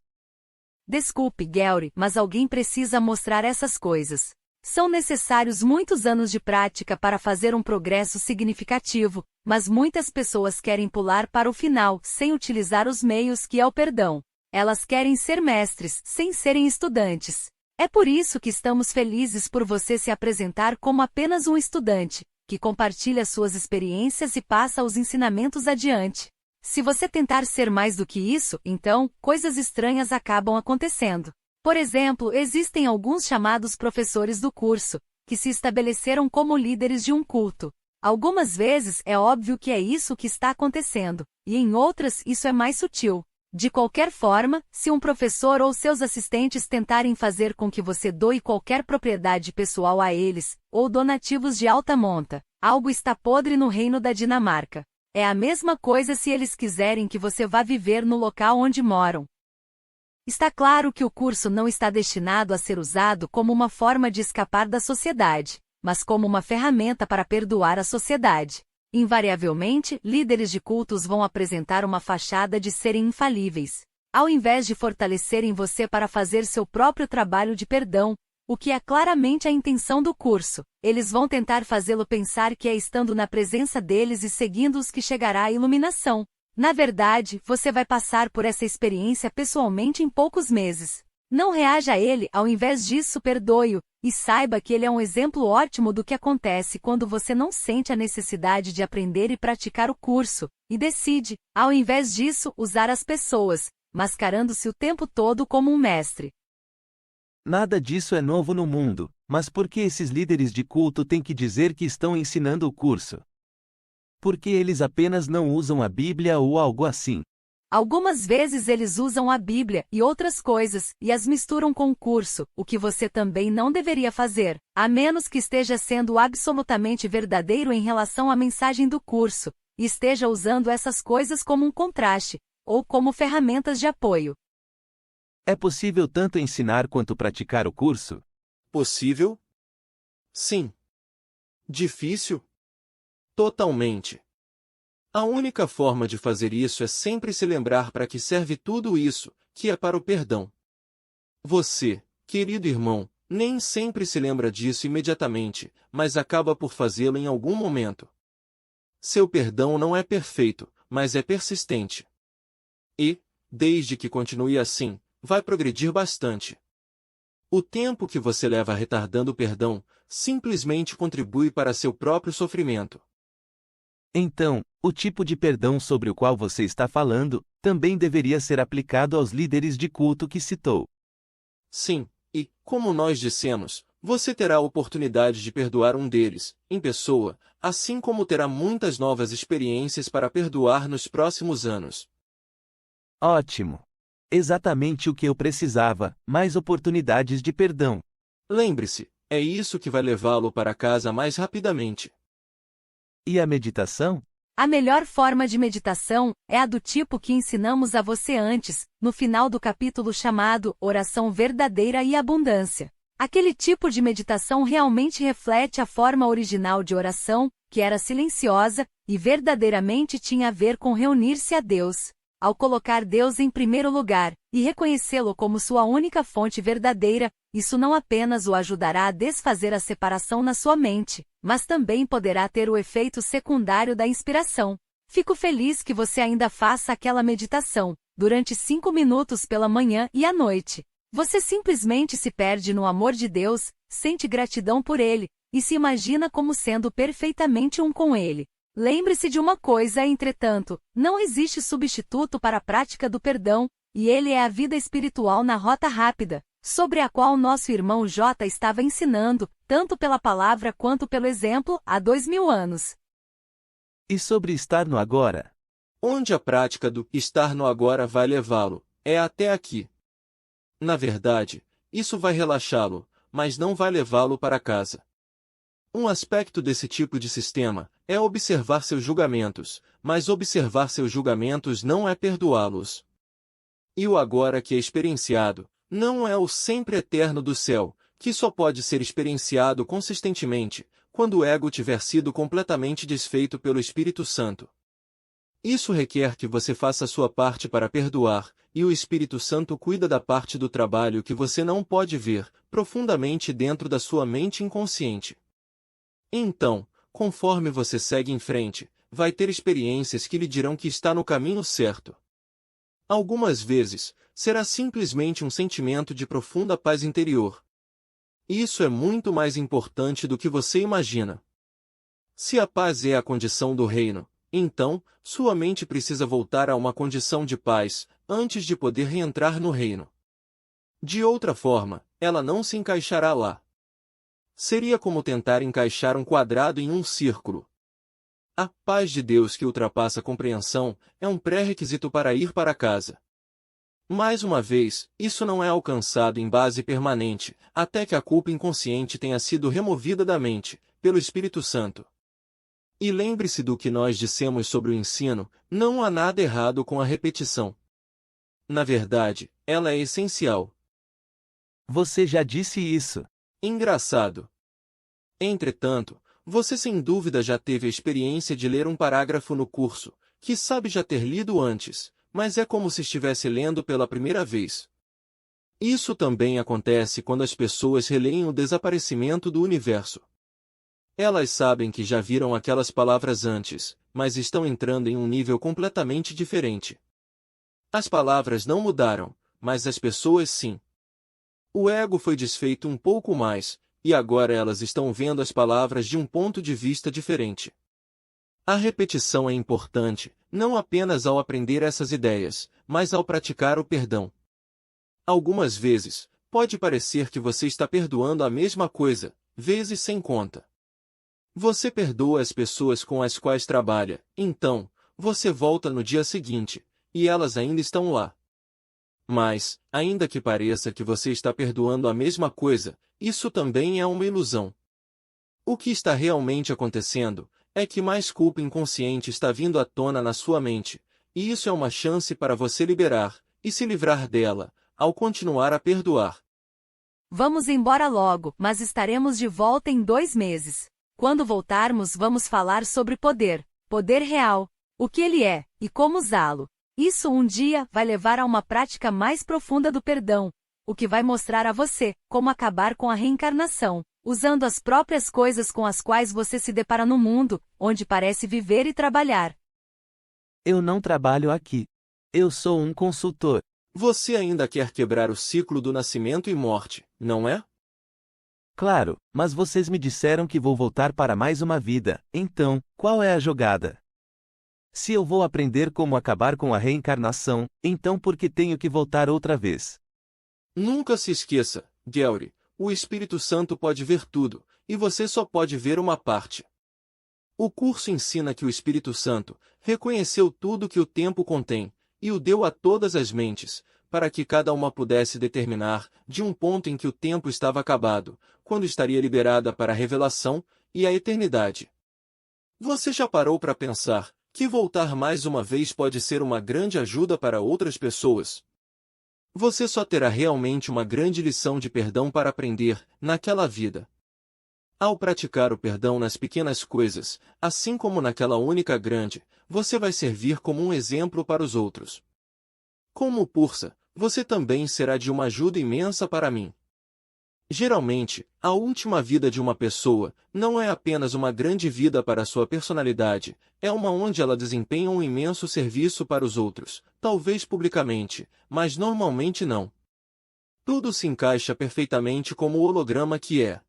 Desculpe, Gary, mas alguém precisa mostrar essas coisas. São necessários muitos anos de prática para fazer um progresso significativo, mas muitas pessoas querem pular para o final sem utilizar os meios que é o perdão. Elas querem ser mestres, sem serem estudantes. É por isso que estamos felizes por você se apresentar como apenas um estudante, que compartilha suas experiências e passa os ensinamentos adiante. Se você tentar ser mais do que isso, então, coisas estranhas acabam acontecendo. Por exemplo, existem alguns chamados professores do curso, que se estabeleceram como líderes de um culto. Algumas vezes é óbvio que é isso que está acontecendo, e em outras isso é mais sutil. De qualquer forma, se um professor ou seus assistentes tentarem fazer com que você doe qualquer propriedade pessoal a eles, ou donativos de alta monta, algo está podre no reino da Dinamarca. É a mesma coisa se eles quiserem que você vá viver no local onde moram. Está claro que o curso não está destinado a ser usado como uma forma de escapar da sociedade, mas como uma ferramenta para perdoar a sociedade. Invariavelmente, líderes de cultos vão apresentar uma fachada de serem infalíveis, ao invés de fortalecerem você para fazer seu próprio trabalho de perdão, o que é claramente a intenção do curso. Eles vão tentar fazê-lo pensar que é estando na presença deles e seguindo-os que chegará a iluminação. Na verdade, você vai passar por essa experiência pessoalmente em poucos meses. Não reaja a ele, ao invés disso perdoe-o, e saiba que ele é um exemplo ótimo do que acontece quando você não sente a necessidade de aprender e praticar o curso, e decide, ao invés disso, usar as pessoas, mascarando-se o tempo todo como um mestre. Nada disso é novo no mundo, mas por que esses líderes de culto têm que dizer que estão ensinando o curso? Porque eles apenas não usam a Bíblia ou algo assim. Algumas vezes eles usam a Bíblia e outras coisas, e as misturam com o curso, o que você também não deveria fazer, a menos que esteja sendo absolutamente verdadeiro em relação à mensagem do curso, e esteja usando essas coisas como um contraste, ou como ferramentas de apoio. É possível tanto ensinar quanto praticar o curso? Possível? Sim. Difícil? Totalmente. A única forma de fazer isso é sempre se lembrar para que serve tudo isso, que é para o perdão. Você, querido irmão, nem sempre se lembra disso imediatamente, mas acaba por fazê-lo em algum momento. Seu perdão não é perfeito, mas é persistente. E, desde que continue assim, vai progredir bastante. O tempo que você leva retardando o perdão, simplesmente contribui para seu próprio sofrimento. Então, o tipo de perdão sobre o qual você está falando, também deveria ser aplicado aos líderes de culto que citou. Sim, e, como nós dissemos, você terá a oportunidade de perdoar um deles, em pessoa, assim como terá muitas novas experiências para perdoar nos próximos anos. Ótimo! Exatamente o que eu precisava, mais oportunidades de perdão. Lembre-se, é isso que vai levá-lo para casa mais rapidamente. E a meditação? A melhor forma de meditação é a do tipo que ensinamos a você antes, no final do capítulo chamado Oração Verdadeira e Abundância. Aquele tipo de meditação realmente reflete a forma original de oração, que era silenciosa e verdadeiramente tinha a ver com reunir-se a Deus. Ao colocar Deus em primeiro lugar e reconhecê-lo como sua única fonte verdadeira, isso não apenas o ajudará a desfazer a separação na sua mente, mas também poderá ter o efeito secundário da inspiração. Fico feliz que você ainda faça aquela meditação, durante 5 minutos pela manhã e à noite. Você simplesmente se perde no amor de Deus, sente gratidão por Ele, e se imagina como sendo perfeitamente um com Ele. Lembre-se de uma coisa, entretanto, não existe substituto para a prática do perdão, e ele é a vida espiritual na rota rápida, sobre a qual nosso irmão J estava ensinando, tanto pela palavra quanto pelo exemplo, há 2000 anos. E sobre estar no agora? Onde a prática do estar no agora vai levá-lo, é até aqui. Na verdade, isso vai relaxá-lo, mas não vai levá-lo para casa. Um aspecto desse tipo de sistema é observar seus julgamentos, mas observar seus julgamentos não é perdoá-los. E o agora que é experienciado, não é o sempre eterno do céu, que só pode ser experienciado consistentemente, quando o ego tiver sido completamente desfeito pelo Espírito Santo. Isso requer que você faça a sua parte para perdoar, e o Espírito Santo cuida da parte do trabalho que você não pode ver, profundamente dentro da sua mente inconsciente. Então, conforme você segue em frente, vai ter experiências que lhe dirão que está no caminho certo. Algumas vezes, será simplesmente um sentimento de profunda paz interior. Isso é muito mais importante do que você imagina. Se a paz é a condição do reino, então, sua mente precisa voltar a uma condição de paz, antes de poder reentrar no reino. De outra forma, ela não se encaixará lá. Seria como tentar encaixar um quadrado em um círculo. A paz de Deus que ultrapassa a compreensão é um pré-requisito para ir para casa. Mais uma vez, isso não é alcançado em base permanente, até que a culpa inconsciente tenha sido removida da mente, pelo Espírito Santo. E lembre-se do que nós dissemos sobre o ensino, não há nada errado com a repetição. Na verdade, ela é essencial. Você já disse isso. Engraçado. Entretanto, você sem dúvida já teve a experiência de ler um parágrafo no curso, que sabe já ter lido antes, mas é como se estivesse lendo pela primeira vez. Isso também acontece quando as pessoas releem o desaparecimento do universo. Elas sabem que já viram aquelas palavras antes, mas estão entrando em um nível completamente diferente. As palavras não mudaram, mas as pessoas sim. O ego foi desfeito um pouco mais, e agora elas estão vendo as palavras de um ponto de vista diferente. A repetição é importante, não apenas ao aprender essas ideias, mas ao praticar o perdão. Algumas vezes, pode parecer que você está perdoando a mesma coisa, vezes sem conta. Você perdoa as pessoas com as quais trabalha, então, você volta no dia seguinte, e elas ainda estão lá. Mas, ainda que pareça que você está perdoando a mesma coisa, isso também é uma ilusão. O que está realmente acontecendo é que mais culpa inconsciente está vindo à tona na sua mente, e isso é uma chance para você liberar, e se livrar dela, ao continuar a perdoar. Vamos embora logo, mas estaremos de volta em 2 meses. Quando voltarmos, vamos falar sobre poder, poder real, o que ele é, e como usá-lo. Isso um dia vai levar a uma prática mais profunda do perdão, o que vai mostrar a você como acabar com a reencarnação. usando as próprias coisas com as quais você se depara no mundo, onde parece viver e trabalhar. Eu não trabalho aqui. Eu sou um consultor. Você ainda quer quebrar o ciclo do nascimento e morte, não é? Claro, mas vocês me disseram que vou voltar para mais uma vida, então, qual é a jogada? Se eu vou aprender como acabar com a reencarnação, então por que tenho que voltar outra vez? Nunca se esqueça, Gary, o Espírito Santo pode ver tudo, e você só pode ver uma parte. O curso ensina que o Espírito Santo reconheceu tudo que o tempo contém, e o deu a todas as mentes, para que cada uma pudesse determinar, de um ponto em que o tempo estava acabado, quando estaria liberada para a revelação e a eternidade. Você já parou para pensar que voltar mais uma vez pode ser uma grande ajuda para outras pessoas? Você só terá realmente uma grande lição de perdão para aprender naquela vida. Ao praticar o perdão nas pequenas coisas, assim como naquela única grande, você vai servir como um exemplo para os outros. Como Pursa, você também será de uma ajuda imensa para mim. Geralmente, a última vida de uma pessoa não é apenas uma grande vida para sua personalidade, é uma onde ela desempenha um imenso serviço para os outros, talvez publicamente, mas normalmente não. Tudo se encaixa perfeitamente como o holograma que é.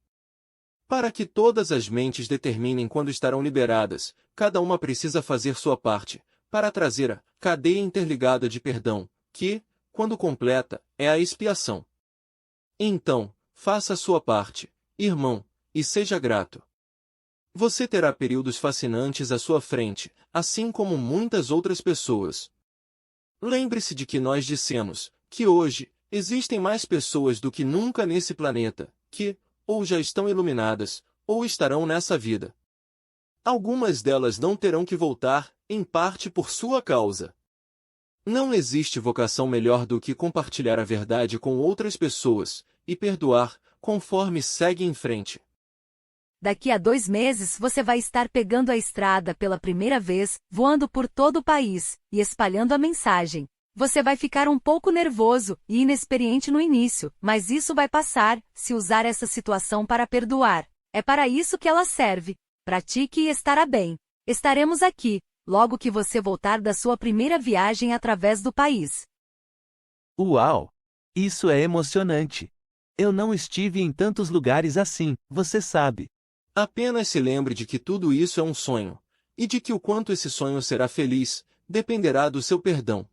Para que todas as mentes determinem quando estarão liberadas, cada uma precisa fazer sua parte, para trazer a cadeia interligada de perdão, que, quando completa, é a expiação. Então, faça a sua parte, irmão, e seja grato. Você terá períodos fascinantes à sua frente, assim como muitas outras pessoas. Lembre-se de que nós dissemos que hoje existem mais pessoas do que nunca nesse planeta, que, ou já estão iluminadas, ou estarão nessa vida. Algumas delas não terão que voltar, em parte por sua causa. Não existe vocação melhor do que compartilhar a verdade com outras pessoas, e perdoar, conforme segue em frente. Daqui a 2 meses você vai estar pegando a estrada pela primeira vez, voando por todo o país, e espalhando a mensagem. Você vai ficar um pouco nervoso e inexperiente no início, mas isso vai passar, se usar essa situação para perdoar. É para isso que ela serve. Pratique e estará bem. Estaremos aqui, logo que você voltar da sua primeira viagem através do país. Uau! Isso é emocionante. Eu não estive em tantos lugares assim, você sabe. Apenas se lembre de que tudo isso é um sonho, e de que o quanto esse sonho será feliz, dependerá do seu perdão.